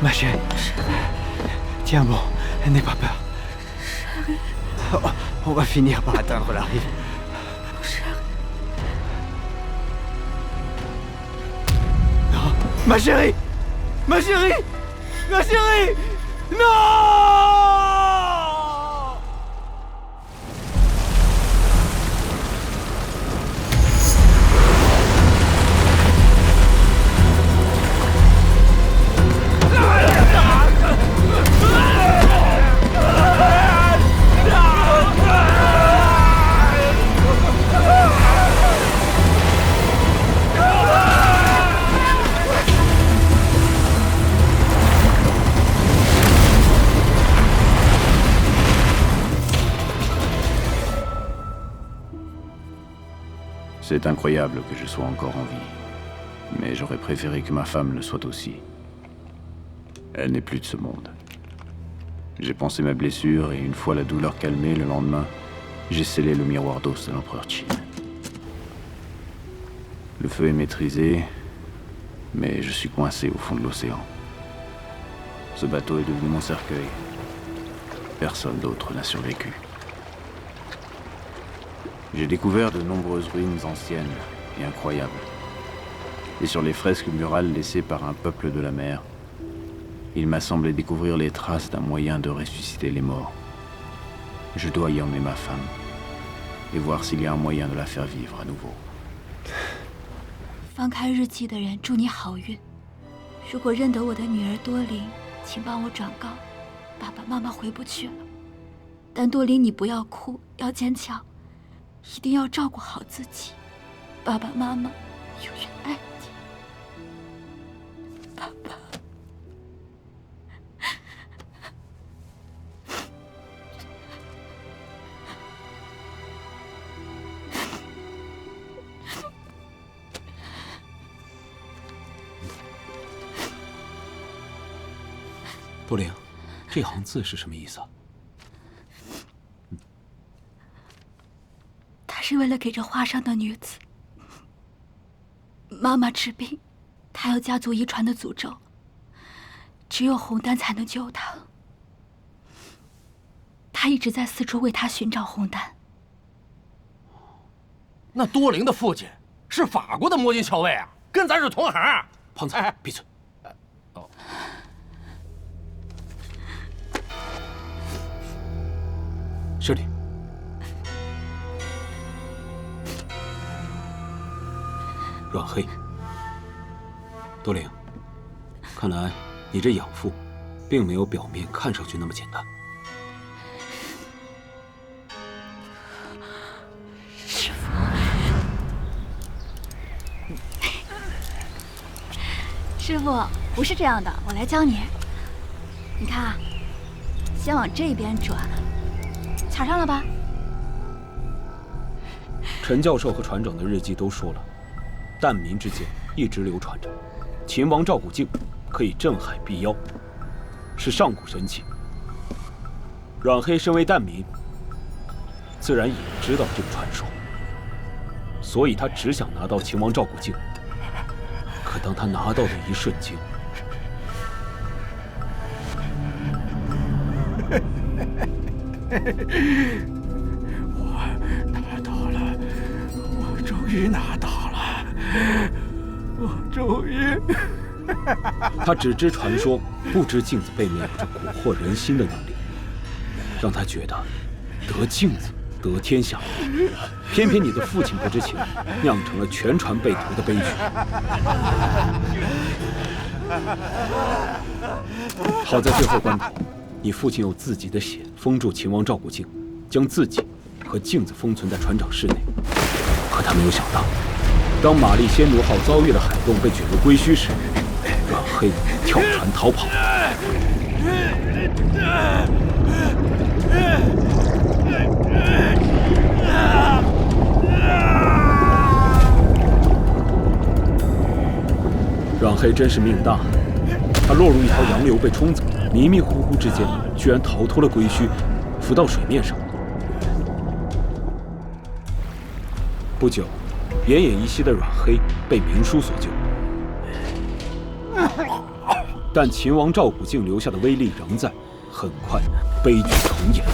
Ma chérie, tiens bon, n'aie pas peur. On va finir par atteindre la rive. Non, ma chérie, ma chérie, ma chérie, non! C'est incroyable que je sois encore en vie. Mais j'aurais préféré que ma femme le soit aussi. Elle n'est plus de ce monde. J'ai pansé ma blessure et une fois la douleur calmée, le lendemain, j'ai scellé le miroir d'os de l'empereur Qin. Le feu est maîtrisé, mais je suis coincé au fond de l'océan. Ce bateau est devenu mon cercueil. Personne d'autre n'a survécu. J'ai découvert de nombreuses ruines anciennes et incroyables. Et sur les fresques murales laissées par un peuple de la mer, il m'a semblé découvrir les traces d'un moyen de ressusciter les morts. Je dois y emmener ma femme et voir s'il y a un moyen de la faire vivre à nouveau. 翻开日记的人，祝你好运。如果认得我的女儿多琳，请帮我转告，爸爸妈妈回不去了。但多琳，你不要哭，要坚强，一定要照顾好自己。爸爸妈妈永远爱你，爸爸。 多灵，这行字是什么意思啊？他是为了给这画上的女子妈妈治病，她有家族遗传的诅咒，只有红丹才能救她。他一直在四处为她寻找红丹。那多灵的父亲是法国的魔镜校尉啊，跟咱是同行啊！胖子，闭嘴。 这里，阮黑，多灵，看来你这养父，并没有表面看上去那么简单。师父，师父不是这样的，我来教你。你看啊，先往这边转。 卡上了吧？陈教授和船长的日记都说了，蛋民之间一直流传着，秦王赵古镜可以镇海避妖，是上古神器。阮黑身为蛋民，自然也知道这个传说，所以他只想拿到秦王赵古镜。可当他拿到的一瞬间，我拿到了，我终于拿到了，我终于。他只知传说，不知镜子背面有着蛊惑人心的能力，让他觉得得镜子、得天下，偏偏你的父亲不知情，酿成了全船被屠的悲剧。好在最后关头，你父亲用自己的血封住秦王赵古镜，将自己和镜子封存在船长室内。可他没有想到，当玛丽仙奴号遭遇了海洞，被卷入归墟时，阮黑跳船逃跑。阮黑真是命大，他落入一条洋流被冲走，迷迷糊糊之间，居然逃脱了归墟，浮到水面上。不久，奄奄一息的阮黑被明叔所救，但秦王赵古镜留下的威力仍在，很快悲剧重演。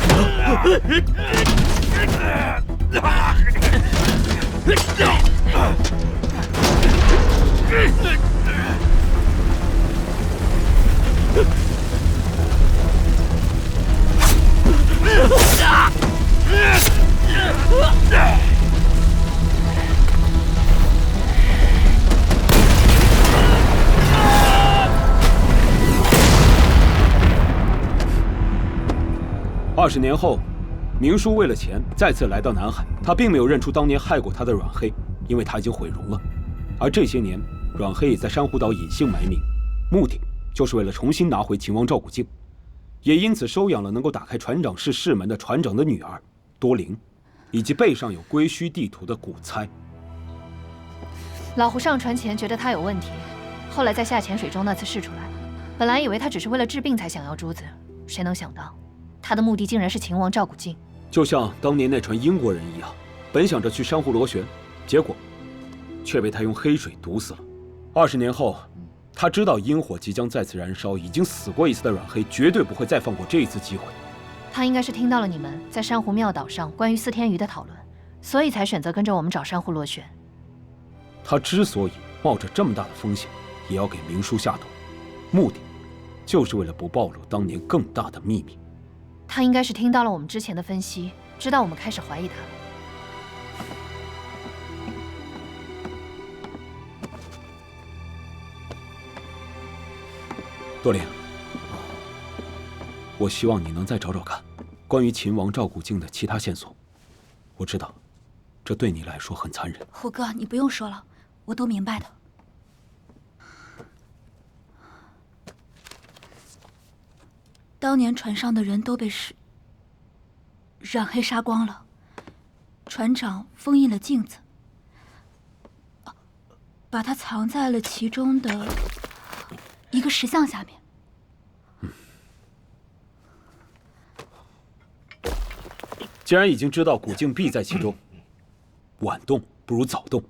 20年后，明叔为了钱再次来到南海，他并没有认出当年害过他的阮黑，因为他已经毁容了。而这些年，阮黑也在珊瑚岛隐姓埋名，目的就是为了重新拿回秦王赵古镜，也因此收养了能够打开船长室室门的船长的女儿多灵，以及背上有归墟地图的古猜。老胡上船前觉得他有问题，后来在下潜水中那次试出来，本来以为他只是为了治病才想要珠子，谁能想到他的目的竟然是秦王赵古镜。就像当年那船英国人一样，本想着去珊瑚螺旋，结果却被他用黑水毒死了。20年后，他知道阴火即将再次燃烧，已经死过一次的阮黑绝对不会再放过这一次机会。他应该是听到了你们在珊瑚庙岛上关于四天鱼的讨论，所以才选择跟着我们找珊瑚螺旋。他之所以冒着这么大的风险，也要给明叔下毒，目的就是为了不暴露当年更大的秘密。他应该是听到了我们之前的分析，知道我们开始怀疑他了。多灵，我希望你能再找找看，关于秦王赵古镜的其他线索。我知道，这对你来说很残忍。胡哥，你不用说了，我都明白的。当年船上的人都被染黑杀光了，船长封印了镜子，把它藏在了其中的一个石像下面。既然已经知道古镜必在其中，晚动不如早动。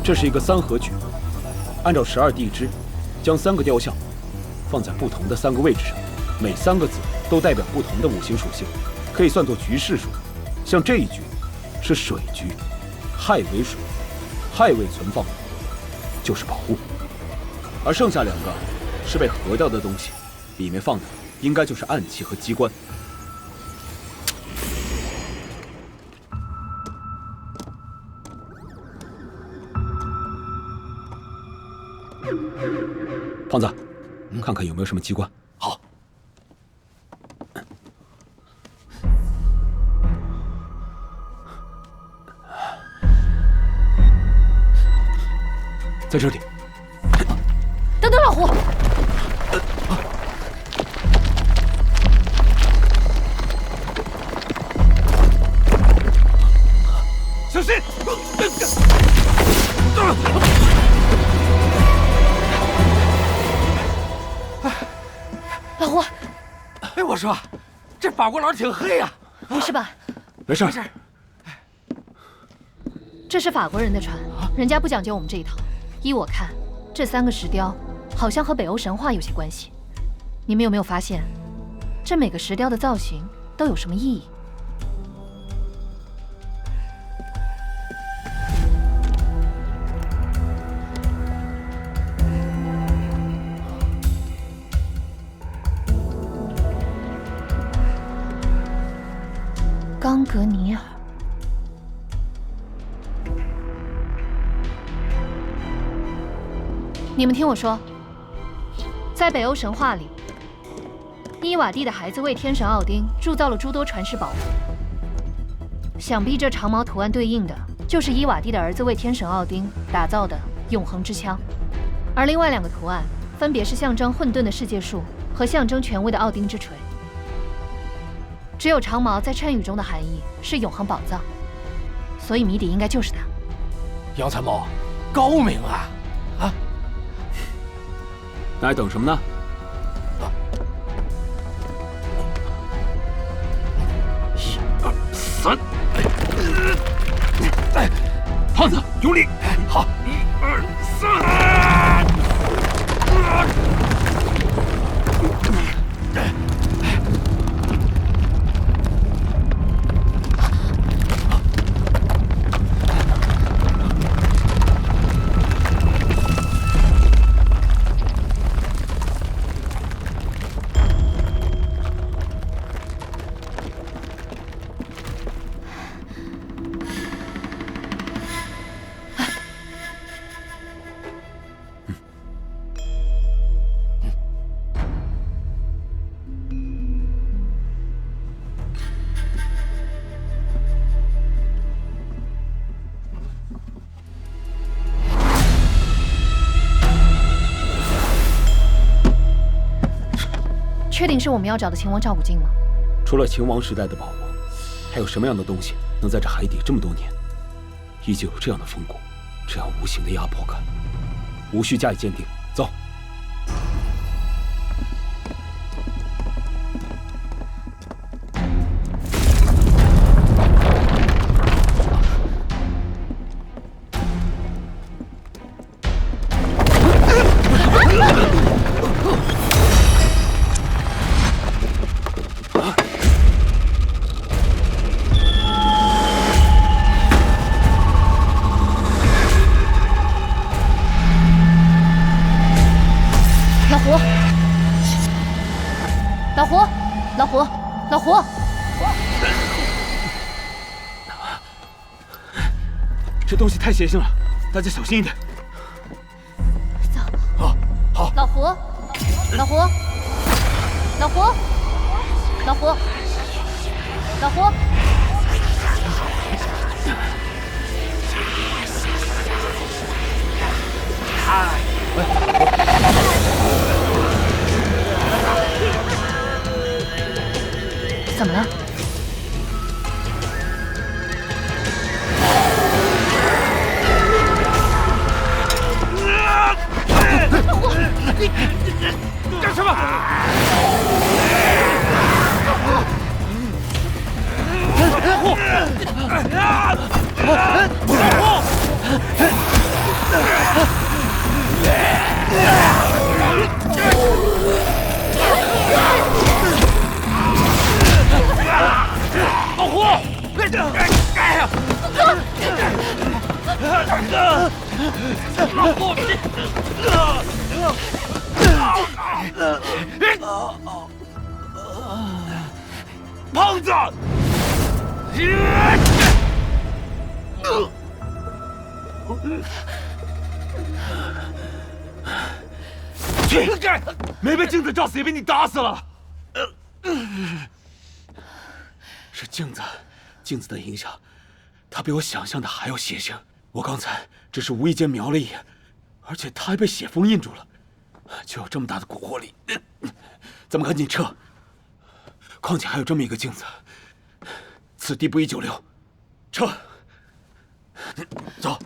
这是一个三合局，按照12地支，将3个雕像放在不同的3个位置上，每3个字都代表不同的5行属性，可以算作局势数。像这一局是水局，亥为水，亥位存放就是保护，而剩下2个是被合掉的东西，里面放的应该就是暗器和机关。胖子，看看有没有什么机关。好。在这里。等等，老胡！小心！老胡，哎，我说，这法国佬挺黑呀。没事吧？没事。没事。这是法国人的船，人家不讲究我们这一套。依我看，这3个石雕好像和北欧神话有些关系。你们有没有发现，这每个石雕的造型都有什么意义？冈格尼尔。你们听我说，在北欧神话里，伊瓦蒂的孩子为天神奥丁铸造了诸多传世宝物。想必这长矛图案对应的就是伊瓦蒂的儿子为天神奥丁打造的永恒之枪，而另外2个图案分别是象征混沌的世界树和象征权威的奥丁之锤。只有长矛在谶语中的含义是永恒宝藏，所以谜底应该就是它。杨参谋，高明啊！啊，那还等什么呢？一二三，胖子，用力！好，一二三。确定是我们要找的秦王照古镜吗？除了秦王时代的宝物，还有什么样的东西能在这海底这么多年，依旧有这样的风骨，这样无形的压迫感？无需加以鉴定，走。老胡，这东西太邪性了，大家小心一点。走。好。老胡，老胡，老胡，老胡，老胡。怎么了？干什么？老胡，胖子！去！没被镜子照死，也被你打死了。是镜子，镜子的影响，它比我想象的还要邪性。我刚才只是无意间瞄了一眼，而且它还被血封印住了，就有这么大的蛊惑力。咱们赶紧撤。况且还有这么一个镜子，此地不宜久留，撤。走。